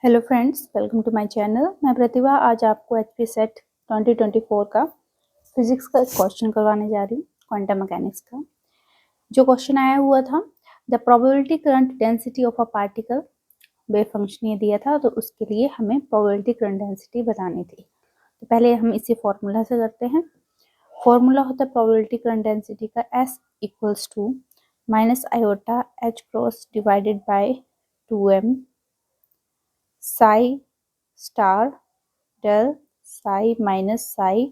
Hello friends, welcome to my channel. मैं प्रतिभा आज आपको एचपी सेट 2024 का फिजिक्स का क्वेश्चन करवाने जा रही हूँ, क्वांटम मैकेनिक्स का। जो क्वेश्चन आया हुआ था, the probability current density of a particle wave function ये दिया था, तो उसके लिए हमें प्रोबेबिलिटी करंट डेंसिटी बतानी थी। तो पहले हम इसी फॉर्मूला से करते हैं। फॉर्मूला होता है प्रोबेबिलिटी करंट डेंसिटी का S equals to minus iota H cross divided by 2m psi star del psi minus psi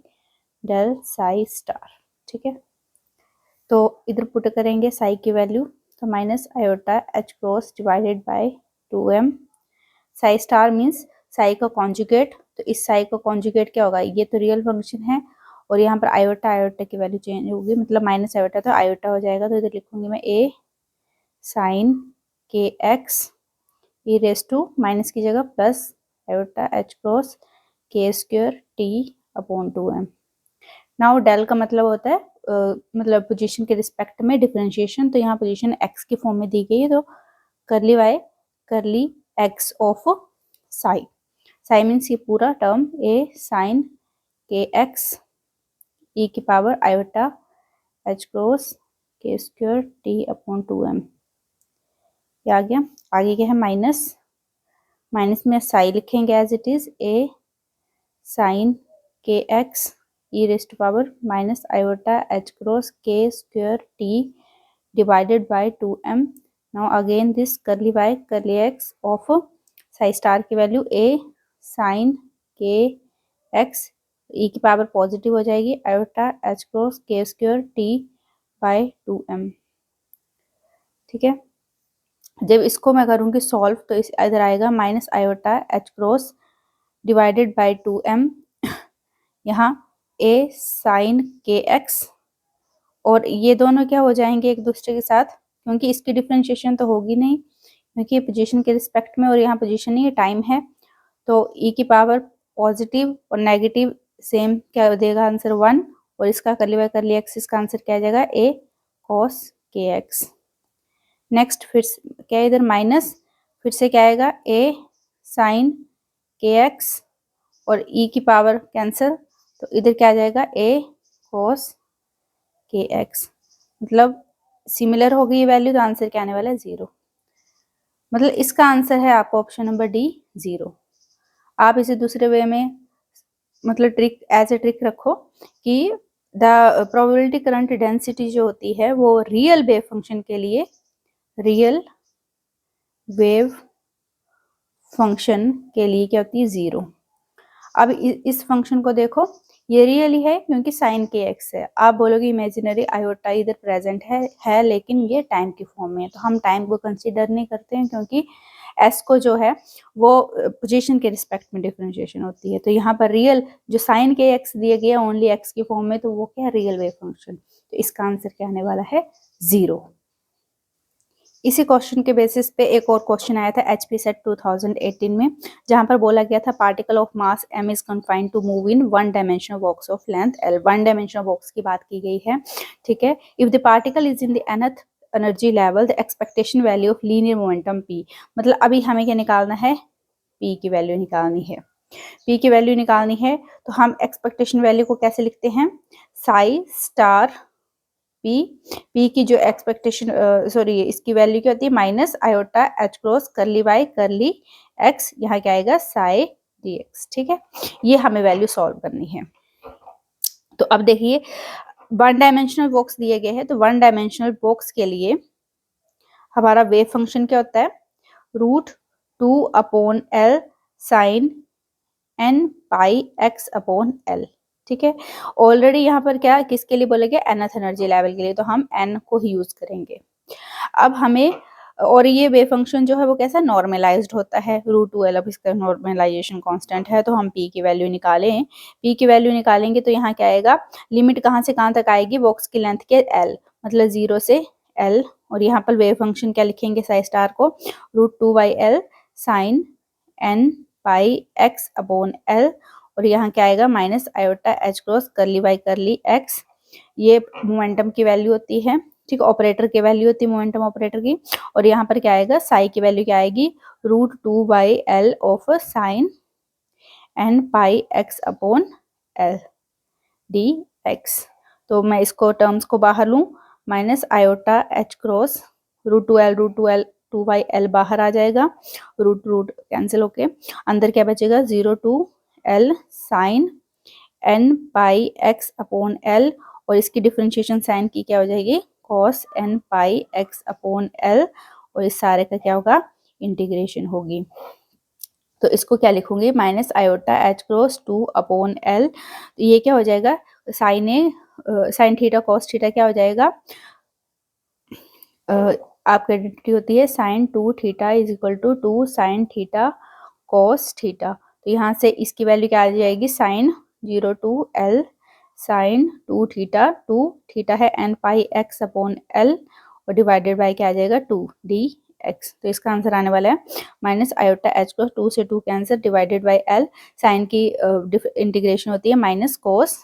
del psi star. ठीक है, तो इधर पुट करेंगे साई की वैल्यू, तो minus iota h cross divided by 2m। Psi star means Sai का conjugate, तो इस साई का कॉन्जुगेट क्या होगा, ये तो रियल फंक्शन है और यहाँ पर आयोटा आयोटा की वैल्यू चेंज होगी, मतलब माइनस आयोटा तो आयोटा हो जाएगा। तो इधर लिखूंगी मैं ए साइन के x e raise to minus की जगह प्लस आयोटा एच क्रॉस के square t upon 2m। Now del का मतलब होता है मतलब पोजीशन के रिस्पेक्ट में डिफरेंशिएशन, तो यहाँ पोजीशन x की फॉर्म में दी गई है, तो करली y करली x of Sai. Sai means ये पूरा टर्म a साइन के एक्स ई की पावर आयोटा एच क्रॉस के स्क्वायर टी अपॉन 2m। ये आ गया। आगे क्या है, माइनस माइनस में साई लिखेंगे as it is A sine के x e raise to power minus iota h cross के square t divided by 2m। Now again this curly by curly x of psi star की value A sine के x e की power positive हो जाएगी iota h cross के square t by 2m। ठीक है, जब इसको मैं करूँगी सॉल्व तो इस इधर आएगा minus iota h cross divided by 2m, यहाँ a साइन के एक्स और ये दोनों क्या हो जाएंगे एक दूसरे के साथ, क्योंकि इसकी डिफरेंशिएशन तो होगी नहीं, क्योंकि ये पोजीशन के रिस्पेक्ट में और यहाँ पोजीशन नहीं, ये टाइम है। तो e की पावर पॉजिटिव और नेगेटिव सेम क्या देगा आंसर 1, और इसका करली बाय करली एक्स, इसका आंसर क्या आ जाएगा a cos के एक्स। नेक्स्ट फिर क्या इधर माइनस, फिर से क्या आएगा a साइन के एक्स और e की पावर कैंसिल, तो इधर क्या आ जाएगा a cos के एक्स, मतलब सिमिलर हो गई वैल्यू, तो आंसर क्या आने वाला है 0। मतलब इसका आंसर है आपको ऑप्शन नंबर डी 0। आप इसे दूसरे वे में मतलब ट्रिक एज ए ट्रिक रखो कि द प्रोबेबिलिटी करंट डेंसिटी जो होती है वो रियल वेव फंक्शन के लिए, रियल वेव फंक्शन के लिए क्या होती है 0। अब इस फंक्शन को देखो, ये रियली है क्योंकि साइन के एक्स है। आप बोलोगे इमेजिनरी आयोटा इधर प्रेजेंट है लेकिन ये टाइम की फॉर्म में है, तो हम टाइम को कंसीडर नहीं करते हैं क्योंकि एस को जो है वो पोजीशन के रिस्पेक्ट में डिफरेंशिएशन होती है। तो यहाँ पर रियल जो साइन के एक्स दिया गया ओनली एक्स की फॉर्म में, तो वो क्या है रियल वेव फंक्शन, तो इसका आंसर क्या आने वाला है 0। इसी क्वेश्चन के बेसिस पे एक और क्वेश्चन आया था एचपी सेट 2018 में, जहां पर बोला गया था particle of mass m is confined to move in one dimensional box of length l। One dimensional box की बात की गई है। ठीक है, if the particle is in the nth energy level the expectation value of linear momentum p, मतलब अभी हमें क्या निकालना है, p की वैल्यू निकालनी है। p की वैल्यू निकालनी है तो हम एक्सपेक्टेशन वैल्यू को कैसे लिखते हैं, साई स्टार पी की जो एक्सपेक्टेशन सॉरी इसकी वैल्यू क्या होती है माइनस आयोटा एच क्रॉस करली वाई करली एक्स, यहाँ क्या आएगा साई डी एक्स। ठीक है, ये हमें वैल्यू सॉल्व करनी है। तो अब देखिए वन डायमेंशनल बॉक्स दिए गए हैं, तो वन डायमेंशनल बॉक्स के लिए हमारा वेव फंक्शन क्या होता है, √2/L sign n pi x upon l। ठीक है, ऑलरेडी यहाँ पर क्या किसके लिए बोला गया, nth एनर्जी लेवल के लिए, तो हम n को ही यूज करेंगे। अब हमें और ये वेव फंक्शन जो है वो कैसा नॉर्मलाइज्ड होता है √2l। अब इसका नॉर्मलाइजेशन कांस्टेंट है, तो हम p की वैल्यू निकालें, p की वैल्यू निकालेंगे तो यहाँ क्या आएगा, लिमिट कहाँ से कहाँ तक आएगी, बॉक्स की लेंथ के l, मतलब 0 से l, और यहाँ पर वेव फंक्शन क्या लिखेंगे साई स्टार को √2/L sign n pi x upon l, और यहाँ क्या आएगा माइनस आयोटा एच क्रॉस करली बाई करली x, ये मोमेंटम की वैल्यू होती है। ठीक है, ऑपरेटर की वैल्यू होती है मोमेंटम ऑपरेटर की। और यहाँ पर क्या आएगा, साई की वैल्यू क्या आएगी, √2/L of sine n pi x upon L dx। तो मैं इसको टर्म्स को बाहर लूँ, minus iota h cross √2L 2/L बाहर आ जाएगा, रूट कैंसिल होके अंदर क्या बचेगा, 0 to L sine n pi x upon L, और इसकी डिफरेंशिएशन साइन की क्या हो जाएगी, cos n pi x upon L, और इस सारे का क्या होगा, इंटीग्रेशन होगी। तो इसको क्या लिखूंगी, minus iota h cross 2 upon L। तो ये क्या हो जाएगा, साइन थीटा कॉस थीटा क्या हो जाएगा, आपकी आइडेंटिटी होती है sine 2 theta is equal to 2 sine theta cos theta. तो यहाँ से इसकी वैल्यू क्या आ जाएगी, sine 0 to L sine 2 theta, 2 theta है n pi x upon L, और डिवाइडेड बाय क्या आ जाएगा, 2 dx। तो इसका आंसर आने वाला है माइनस आयोटा h क्रॉस 2 से 2 cancel divided by L, sine की इंटीग्रेशन होती है minus cos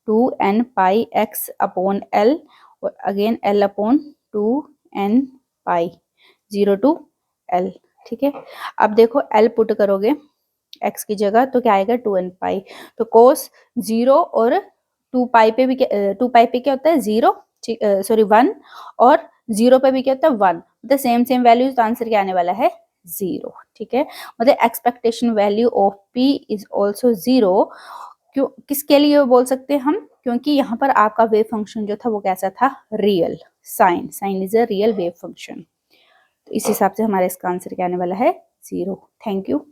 2n pi x upon L, और again L upon 2n pi 0 to L। ठीक है, अब देखो L पुट करोगे x की जगह तो क्या आएगा, 2n पाई। तो कोस 0 और 2 पाई पे भी 2 पाई पे क्या होता है, 0, सॉरी 1, और 0 पे भी क्या होता है, 1, मतलब सेम वैल्यूज। तो आंसर क्या आने वाला है, 0। ठीक है, मतलब expectation value of p is also 0। क्यों, किसके लिए बोल सकते हैं हम, क्योंकि यहाँ पर आपका वेव फंक्शन जो था वो कैसा था, real, sine is a real wave function. तो इस हिसाब से हमारा इसका आंसर क्या आने वाला है, 0। Thank you.